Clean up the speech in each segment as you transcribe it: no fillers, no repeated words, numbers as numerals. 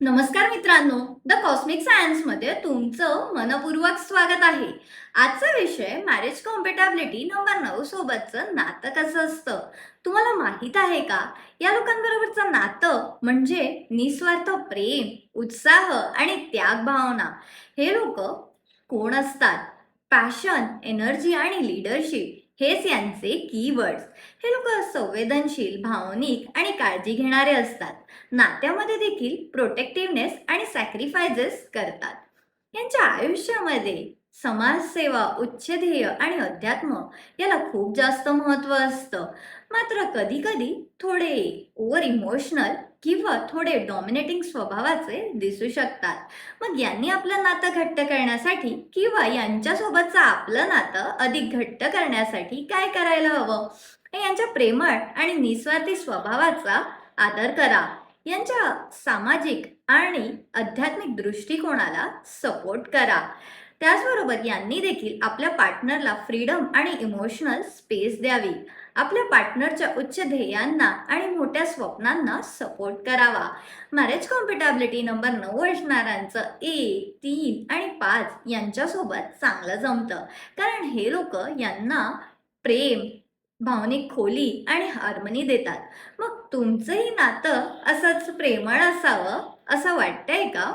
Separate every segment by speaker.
Speaker 1: नमस्कार मित्रांनो, the cosmic सायन्समध्ये तुमचं मनपूर्वक स्वागत आहे. आजचा विषय मॅरेज कॉम्पॅटॅबिलिटी नंबर 9 सोबतचं नातं कसं असतं. तुम्हाला माहित आहे का? या लोकांबरोबरचं नातं म्हणजे निस्वार्थ प्रेम, उत्साह आणि त्याग भावना. हे लोक कोण असतात? पॅशन, एनर्जी आणि लीडरशिप हेच यांचे कीवर्ड्स. हे लोक संवेदनशील, भावनिक आणि काळजी घेणारे असतात. नात्यामध्ये देखील प्रोटेक्टिव्हनेस आणि सॅक्रिफायसेस करतात. यांच्या आयुष्यामध्ये समाजसेवा, उच्च ध्येय आणि अध्यात्म याला खूप जास्त महत्त्व असतं. मात्र कधी कधी थोडे ओव्हर इमोशनल किंवा थोडे डॉमिनेटिंग स्वभावाचे दिसू शकतात. मग यांनी आपलं नातं घट्ट करण्यासाठी किंवा यांच्यासोबतचं आपलं नातं अधिक घट्ट करण्यासाठी काय करायला हवं? यांच्या प्रेमळ आणि निस्वार्थी स्वभावाचा आदर करा. यांच्या सामाजिक आणि आध्यात्मिक दृष्टिकोनाला सपोर्ट करा. त्याचबरोबर यांनी देखील आपल्या पार्टनरला फ्रीडम आणि इमोशनल स्पेस द्यावी. आपल्या पार्टनरच्या उच्च ध्येयांना आणि मोठ्या स्वप्नांना सपोर्ट करावा. मॅरेज कॉम्पॅटॅबिलिटी नंबर 9 असणाऱ्यांचं 1, 3 आणि 5 यांच्यासोबत चांगलं जमतं. कारण हे लोक यांना प्रेम, भावनिक खोली आणि हार्मनी देतात. मग तुमचंही नातं असंच प्रेमळ असावं असं वाटतंय का?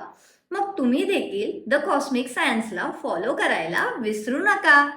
Speaker 1: मग तुम्ही देखील द कॉस्मिक सायन्सला फॉलो करायला विसरू नका.